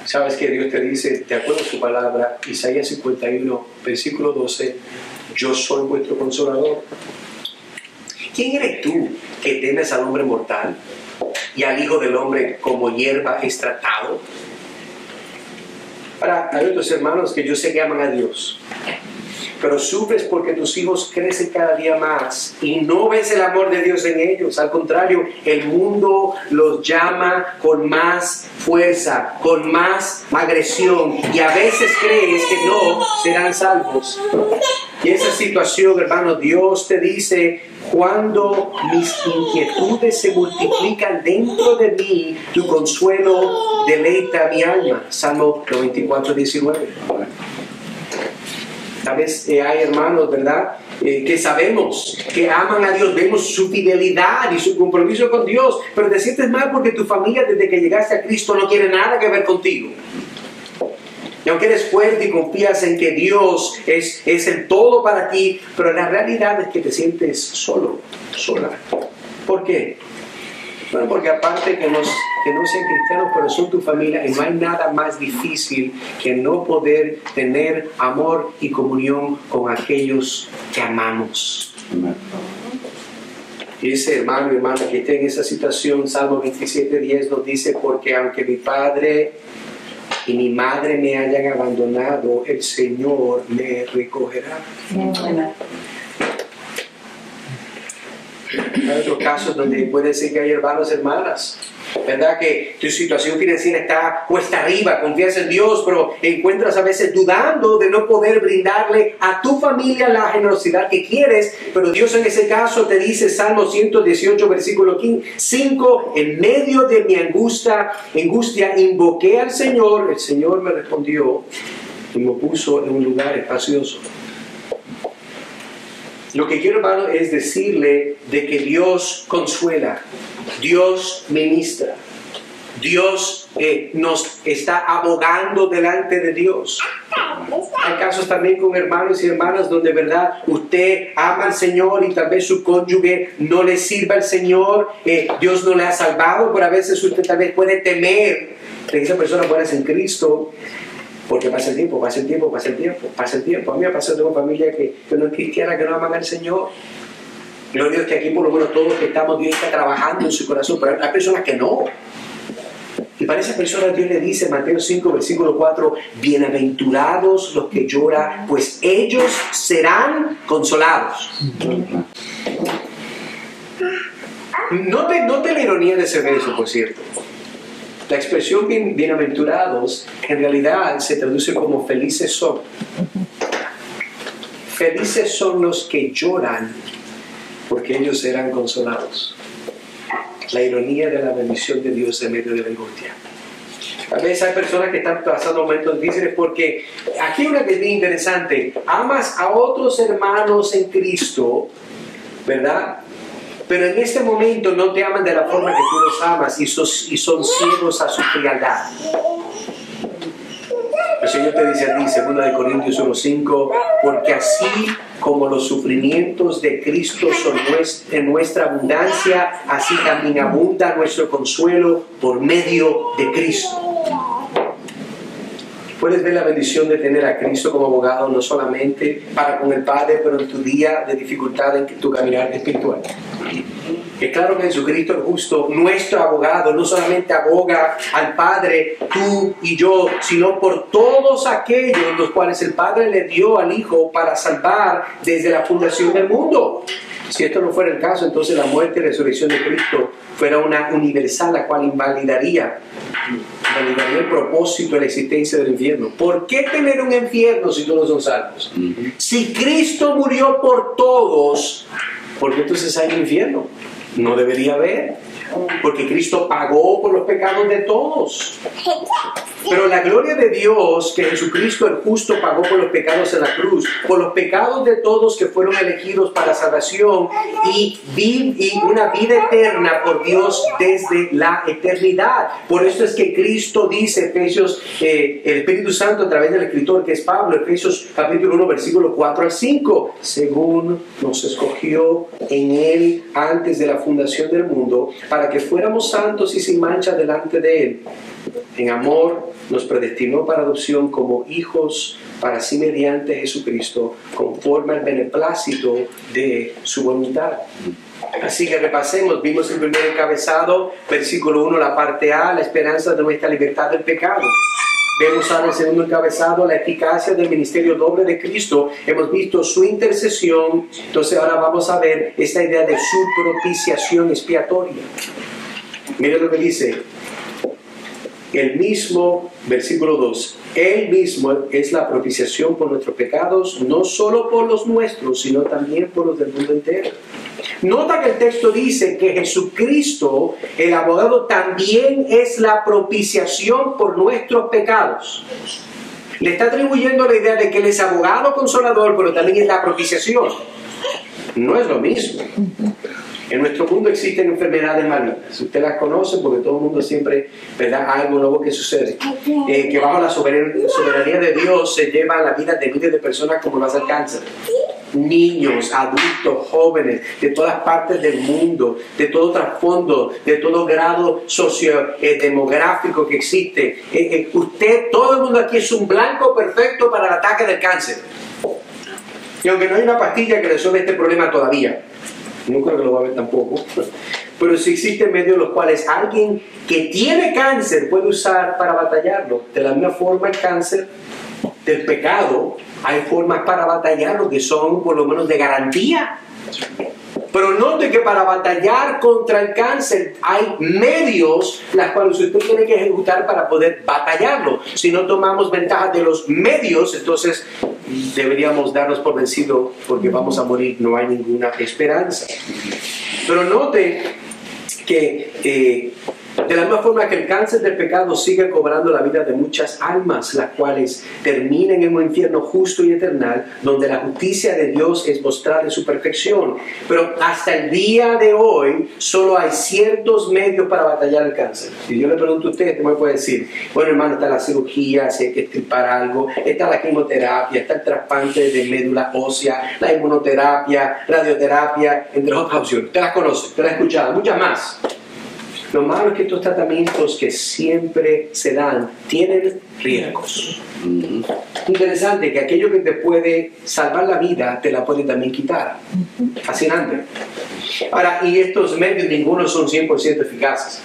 ¿Sabes que Dios te dice, de acuerdo a su palabra, Isaías 51, versículo 12, yo soy vuestro consolador? ¿Quién eres tú que temes al hombre mortal y al Hijo del Hombre como hierba es tratado? Ahora, hay otros hermanos que yo sé que aman a Dios, pero sufres porque tus hijos crecen cada día más y no ves el amor de Dios en ellos. Al contrario, el mundo los llama con más fuerza, con más agresión, y a veces crees que no serán salvos. Y esa situación, hermano, Dios te dice, cuando mis inquietudes se multiplican dentro de mí, tu consuelo deleita mi alma. Salmo 94, 19. Tal vez hay hermanos, ¿verdad? Que sabemos que aman a Dios, vemos su fidelidad y su compromiso con Dios, pero te sientes mal porque tu familia desde que llegaste a Cristo no quiere nada que ver contigo. Y aunque eres fuerte y confías en que Dios es el todo para ti, pero la realidad es que te sientes solo, sola. ¿Por qué? Bueno, porque aparte que no sean cristianos, pero son tu familia, y no hay nada más difícil que no poder tener amor y comunión con aquellos que amamos. Y ese hermano y hermana que esté en esa situación, Salmo 27:10 nos dice, porque aunque mi padre y mi madre me hayan abandonado, el Señor me recogerá. Hay otros casos donde puede ser que hay hermanos y hermanas, ¿verdad? Que tu situación financiera está cuesta arriba, confías en Dios, pero encuentras a veces dudando de no poder brindarle a tu familia la generosidad que quieres, pero Dios en ese caso te dice, Salmo 118, versículo 5, en medio de mi angustia invoqué al Señor, el Señor me respondió y me puso en un lugar espacioso. Lo que quiero, hermano, es decirle de que Dios consuela, Dios ministra, Dios nos está abogando delante de Dios. Hay casos también con hermanos y hermanas donde, verdad, usted ama al Señor y tal vez su cónyuge no le sirva al Señor, Dios no le ha salvado, pero a veces usted tal vez puede temer de que esa persona pueda ser en Cristo. Porque pasa el tiempo. A mí me ha pasado, tengo familia que no es cristiana, que no aman al Señor. Gloria a Dios que aquí por lo menos todos que estamos, Dios está trabajando en su corazón, pero hay personas que no. Y para esa persona Dios le dice, Mateo 5, versículo 4, bienaventurados los que lloran, pues ellos serán consolados. Note la ironía de ese verso, por cierto. La expresión bienaventurados en realidad se traduce como felices son. Felices son los que lloran porque ellos serán consolados. La ironía de la bendición de Dios en medio de la angustia. A veces hay personas que están pasando momentos difíciles porque aquí hay una que es bien interesante. Amas a otros hermanos en Cristo, ¿verdad? Pero en este momento no te aman de la forma que tú los amas y son ciegos a su frialdad. El Señor te dice a ti, 2 Corintios 1:5, porque así como los sufrimientos de Cristo son en nuestra abundancia, así también abunda nuestro consuelo por medio de Cristo. Puedes ver la bendición de tener a Cristo como abogado, no solamente para con el Padre, pero en tu día de dificultad en tu caminar espiritual. Es claro que Jesucristo el justo, nuestro abogado, no solamente aboga al Padre, tú y yo, sino por todos aquellos los cuales el Padre le dio al Hijo para salvar desde la fundación del mundo. Si esto no fuera el caso, entonces la muerte y resurrección de Cristo fuera una universal, la cual invalidaría el propósito de la existencia del infierno. ¿Por qué tener un infierno si todos son salvos? Si Cristo murió por todos, ¿por qué entonces hay un infierno? No debería haber, porque Cristo pagó por los pecados de todos. Pero la gloria de Dios, que Jesucristo el justo pagó por los pecados en la cruz, por los pecados de todos que fueron elegidos para salvación y una vida eterna por Dios desde la eternidad. Por eso es que Cristo dice, Efesios, el Espíritu Santo a través del escritor que es Pablo, Efesios capítulo 1, versículo 4 al 5, según nos escogió en Él antes de la fundación del mundo, para que fuéramos santos y sin mancha delante de Él. En amor nos predestinó para adopción como hijos para sí mediante Jesucristo, conforme al beneplácito de su voluntad. Así que repasemos, vimos el primer encabezado, versículo 1, la parte A, la esperanza de nuestra libertad del pecado. Vemos ahora el segundo encabezado, la eficacia del ministerio doble de Cristo. Hemos visto su intercesión, entonces ahora vamos a ver esta idea de su propiciación expiatoria. Mira lo que dice. El mismo, versículo 2, Él mismo es la propiciación por nuestros pecados, no solo por los nuestros, sino también por los del mundo entero. Nota que el texto dice que Jesucristo, el abogado, también es la propiciación por nuestros pecados. Le está atribuyendo la idea de que Él es abogado consolador, pero también es la propiciación. No es lo mismo. En nuestro mundo existen enfermedades malignas. Usted las conoce porque todo el mundo siempre, ¿verdad?, algo nuevo que sucede. Que bajo la soberanía de Dios se lleva la vida de miles de personas como lo hace el cáncer. Niños, adultos, jóvenes, de todas partes del mundo, de todo trasfondo, de todo grado sociodemográfico que existe. Todo el mundo aquí es un blanco perfecto para el ataque del cáncer. Y aunque no hay una pastilla que resuelva este problema todavía, no creo que lo va a haber tampoco, pero sí existen medios en los cuales alguien que tiene cáncer puede usar para batallarlo. De la misma forma, el cáncer del pecado, hay formas para batallarlo que son por lo menos de garantía. Pero note que para batallar contra el cáncer hay medios las cuales usted tiene que ejecutar para poder batallarlo. Si no tomamos ventaja de los medios, entonces deberíamos darnos por vencido porque vamos a morir, no hay ninguna esperanza. Pero note que de la misma forma que el cáncer del pecado sigue cobrando la vida de muchas almas, las cuales terminan en un infierno justo y eternal, donde la justicia de Dios es mostrada en su perfección. Pero hasta el día de hoy, solo hay ciertos medios para batallar el cáncer. Y yo le pregunto a usted, ¿qué me puede decir? Bueno, hermano, está la cirugía, si hay que extirpar algo, está la quimioterapia, está el trasplante de médula ósea, la inmunoterapia, radioterapia, entre otras opciones. Usted las conoce, usted las ha escuchado, muchas más. Lo malo es que estos tratamientos que siempre se dan tienen riesgos. Interesante que aquello que te puede salvar la vida te la puede también quitar. Fascinante. Ahora, y estos medios ninguno son 100% eficaces.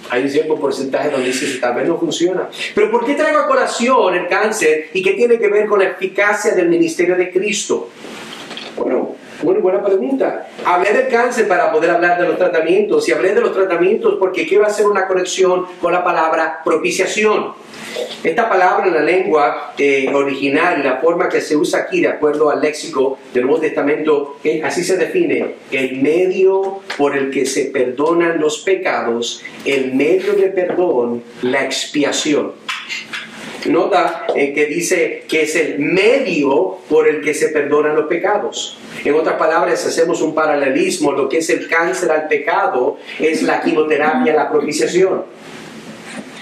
Hay un cierto porcentaje donde dice que tal vez no funciona. Pero ¿por qué traigo a colación el cáncer y qué tiene que ver con la eficacia del ministerio de Cristo? Bueno, muy buena pregunta. Hablé del cáncer para poder hablar de los tratamientos. Y hablé de los tratamientos porque quiero hacer una conexión con la palabra propiciación. Esta palabra en la lengua original, la forma que se usa aquí, de acuerdo al léxico del Nuevo Testamento, así se define: el medio por el que se perdonan los pecados, el medio de perdón, la expiación. Nota que dice que es el medio por el que se perdonan los pecados. En otras palabras, hacemos un paralelismo: lo que es el cáncer al pecado es la quimioterapia, la propiciación.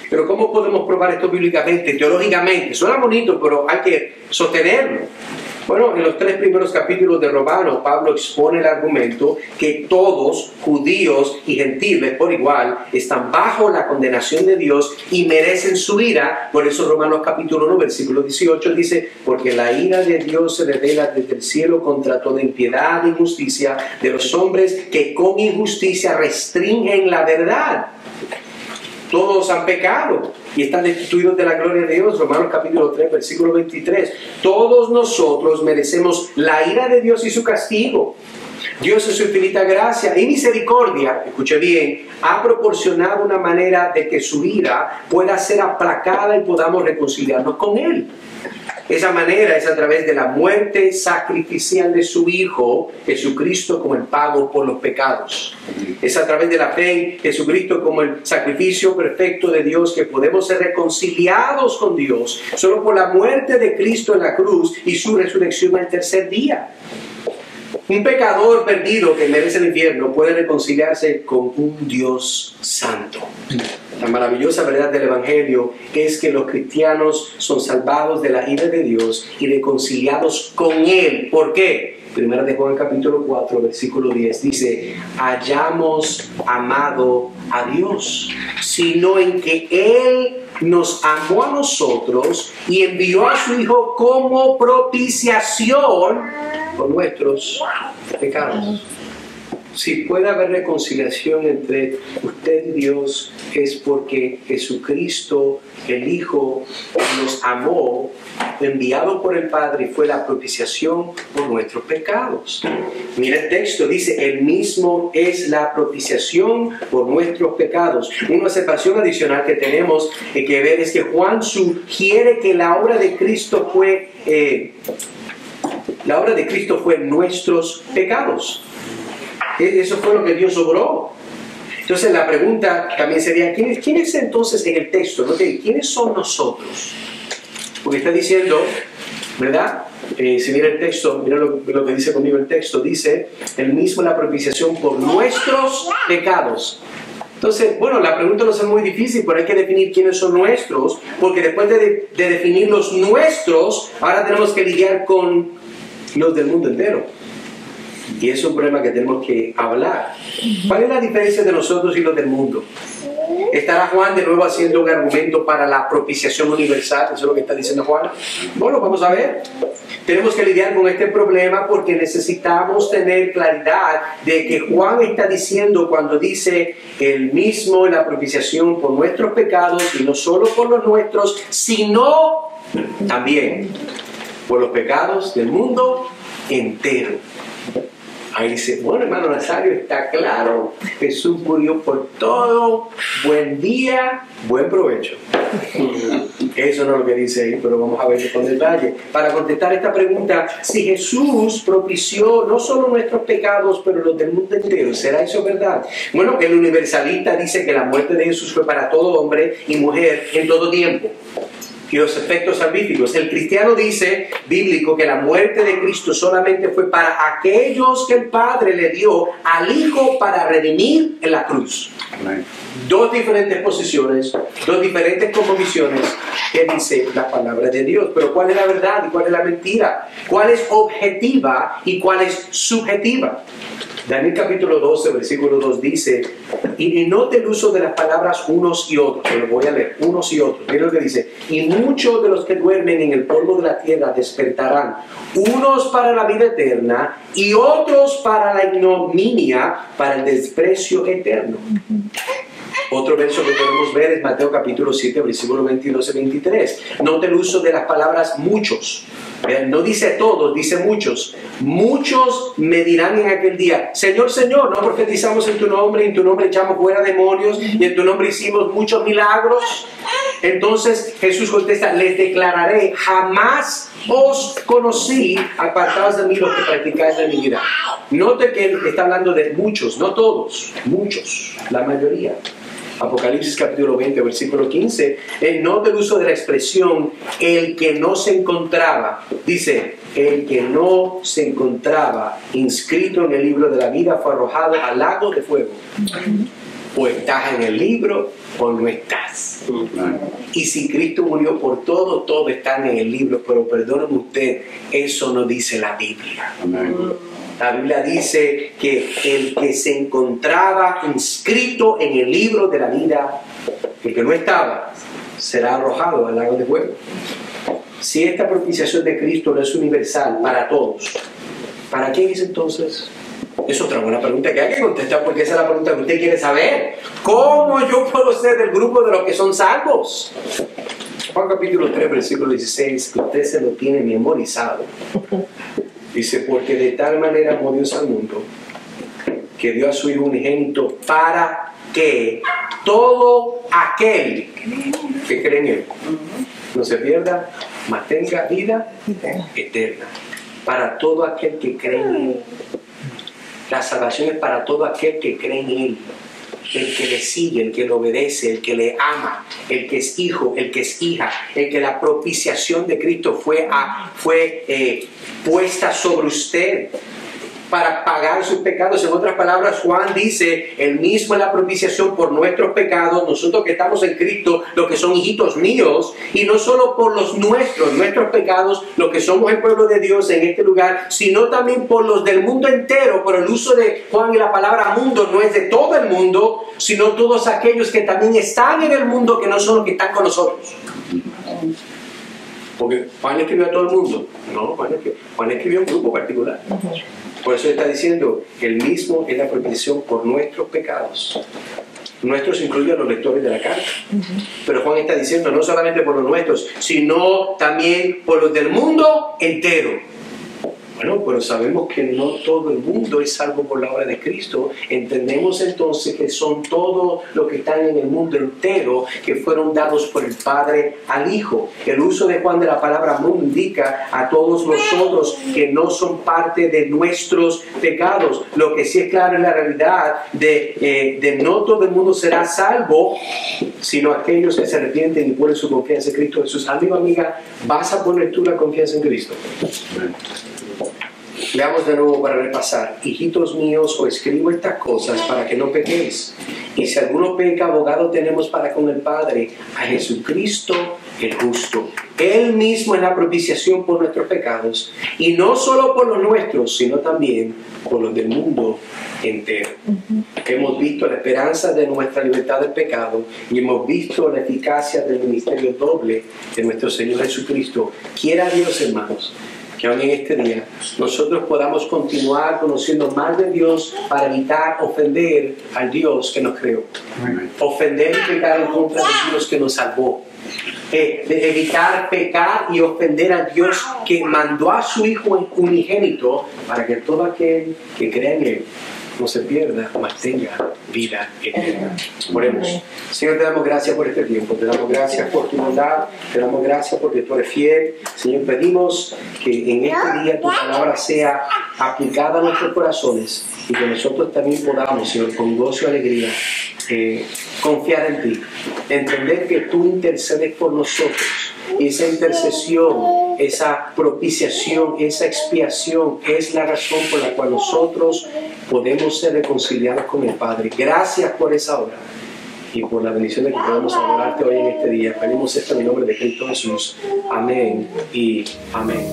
Pero ¿cómo podemos probar esto bíblicamente, teológicamente? Suena bonito, pero hay que sostenerlo. Bueno, en los 3 primeros capítulos de Romanos, Pablo expone el argumento que todos, judíos y gentiles por igual, están bajo la condenación de Dios y merecen su ira. Por eso Romanos capítulo 1, versículo 18 dice: porque la ira de Dios se revela desde el cielo contra toda impiedad e injusticia de los hombres que con injusticia restringen la verdad. Todos han pecado y están destituidos de la gloria de Dios. Romanos capítulo 3, versículo 23. Todos nosotros merecemos la ira de Dios y su castigo. Dios en su infinita gracia y misericordia, escuche bien, ha proporcionado una manera de que su ira pueda ser aplacada y podamos reconciliarnos con Él. Esa manera es a través de la muerte sacrificial de su Hijo, Jesucristo, como el pago por los pecados. Es a través de la fe en Jesucristo como el sacrificio perfecto de Dios que podemos ser reconciliados con Dios solo por la muerte de Cristo en la cruz y su resurrección al tercer día. Un pecador perdido que merece el infierno puede reconciliarse con un Dios santo. La maravillosa verdad del Evangelio es que los cristianos son salvados de la ira de Dios y reconciliados con Él. ¿Por qué? Primera de Juan capítulo 4, versículo 10 dice: hayamos amado a Dios, sino en que Él nos amó a nosotros y envió a su Hijo como propiciación por nuestros pecados. Si puede haber reconciliación entre usted y Dios, es porque Jesucristo, el Hijo, nos amó, enviado por el Padre, y fue la propiciación por nuestros pecados. Mira el texto, dice: Él mismo es la propiciación por nuestros pecados. Una observación adicional que tenemos que ver es que Juan sugiere que la obra de Cristo fue nuestros pecados. Eso fue lo que Dios obró. Entonces la pregunta también sería: ¿quién es entonces en el texto? ¿No? ¿Quiénes son nosotros? Porque está diciendo, ¿verdad? Si mira el texto, mira lo que dice conmigo el texto. Dice: Él mismo la propiciación por nuestros pecados. Entonces, bueno, la pregunta no es muy difícil, pero hay que definir quiénes son nuestros, porque después de definir los nuestros, ahora tenemos que lidiar con los del mundo entero. Y es un problema que tenemos que hablar. ¿Cuál es la diferencia de nosotros y los del mundo? ¿Estará Juan de nuevo haciendo un argumento para la propiciación universal? ¿Eso es lo que está diciendo Juan? Bueno, vamos a ver. Tenemos que lidiar con este problema porque necesitamos tener claridad de que Juan está diciendo, cuando dice Él mismo la propiciación por nuestros pecados, y no solo por los nuestros, sino también por los pecados del mundo entero. Ahí dice: bueno, hermano Nazario, está claro, Jesús murió por todo, buen día, buen provecho. Eso no es lo que dice ahí, pero vamos a verlo con detalle. Para contestar esta pregunta, si Jesús propició no solo nuestros pecados, pero los del mundo entero, ¿será eso verdad? Bueno, el universalista dice que la muerte de Jesús fue para todo hombre y mujer en todo tiempo. Y los efectos salvíficos. El cristiano dice, bíblico, que la muerte de Cristo solamente fue para aquellos que el Padre le dio al Hijo para redimir en la cruz. Amén. Dos diferentes posiciones, dos diferentes composiciones que dice la palabra de Dios. Pero ¿cuál es la verdad y cuál es la mentira? ¿Cuál es objetiva y cuál es subjetiva? Daniel capítulo 12, versículo 2 dice: y note el uso de las palabras unos y otros. Lo voy a leer, unos y otros. Miren lo que dice: y muchos de los que duermen en el polvo de la tierra despertarán, unos para la vida eterna y otros para la ignominia, para el desprecio eterno. Otro verso que podemos ver es Mateo capítulo 7, versículo 22 y 23. Note el uso de las palabras muchos. No dice todos, dice muchos. Muchos me dirán en aquel día: Señor, Señor, no profetizamos en tu nombre echamos fuera demonios, y en tu nombre hicimos muchos milagros. Entonces Jesús contesta: les declararé, jamás os conocí, apartados de mí los que practicáis la iniquidad. Note que él está hablando de muchos, no todos, muchos, la mayoría. Apocalipsis capítulo 20, versículo 15, note el uso de la expresión el que no se encontraba. Dice: el que no se encontraba inscrito en el libro de la vida fue arrojado al lago de fuego. O estás en el libro o no estás. Y si Cristo murió por todo, todos están en el libro. Pero perdóneme usted, eso no dice la Biblia. La Biblia dice que el que se encontraba inscrito en el libro de la vida, el que no estaba, será arrojado al lago de fuego. Si esta propiciación de Cristo no es universal para todos, ¿para quién es entonces? Es otra buena pregunta que hay que contestar, porque esa es la pregunta que usted quiere saber. ¿Cómo yo puedo ser del grupo de los que son salvos? Juan capítulo 3, versículo 16, que usted se lo tiene memorizado. Dice: porque de tal manera amó Dios al mundo, que dio a su Hijo unigénito, para que todo aquel que cree en Él no se pierda, mas tenga vida eterna. Para todo aquel que cree en Él. La salvación es para todo aquel que cree en Él. El que le sigue, el que le obedece, el que le ama, el que es hijo, el que es hija, el que la propiciación de Cristo fue puesta sobre usted para pagar sus pecados. En otras palabras, Juan dice: Él mismo es la propiciación por nuestros pecados, nosotros que estamos en Cristo, los que son hijitos míos, y no solo por los nuestros pecados, los que somos el pueblo de Dios en este lugar, sino también por los del mundo entero. Por el uso de Juan y la palabra mundo no es de todo el mundo, sino todos aquellos que también están en el mundo, que no son los que están con nosotros. Porque Juan escribió a todo el mundo. No, Juan escribió a un grupo particular. Por eso está diciendo que Él mismo es la propiciación por nuestros pecados. Nuestros incluyen a los lectores de la carta. Pero Juan está diciendo no solamente por los nuestros, sino también por los del mundo entero. Bueno, pero sabemos que no todo el mundo es salvo por la obra de Cristo. Entendemos entonces que son todos los que están en el mundo entero, que fueron dados por el Padre al Hijo. El uso de Juan de la palabra mundo indica a todos los otros que no son parte de nuestros pecados. Lo que sí es claro es la realidad de no todo el mundo será salvo, sino aquellos que se arrepienten y ponen su confianza en Cristo Jesús. Amigo, amiga, ¿vas a poner tú la confianza en Cristo? Leamos de nuevo para repasar. Hijitos míos, os escribo estas cosas para que no pequéis. Y si alguno peca, abogado tenemos para con el Padre, a Jesucristo el justo. Él mismo es la propiciación por nuestros pecados, y no solo por los nuestros, sino también por los del mundo entero. Hemos visto la esperanza de nuestra libertad del pecado, y hemos visto la eficacia del ministerio doble de nuestro Señor Jesucristo. Quiera Dios, hermanos, que aún en este día nosotros podamos continuar conociendo más de Dios para evitar ofender al Dios que nos creó. Ofender y pecar en contra del Dios que nos salvó. De evitar pecar y ofender al Dios que mandó a su Hijo unigénito para que todo aquel que crea en Él no se pierda, mas tenga vida eterna. Oremos. Señor, te damos gracias por este tiempo, te damos gracias por tu bondad, te damos gracias porque tú eres fiel. Señor, pedimos que en este día tu palabra sea aplicada a nuestros corazones y que nosotros también podamos, Señor, con gozo y alegría, confiar en ti, entender que tú intercedes por nosotros. Esa intercesión, esa propiciación, esa expiación es la razón por la cual nosotros podemos ser reconciliados con el Padre. Gracias por esa obra y por la bendición de que podamos adorarte hoy en este día. Pedimos esto en el nombre de Cristo Jesús. Amén y amén.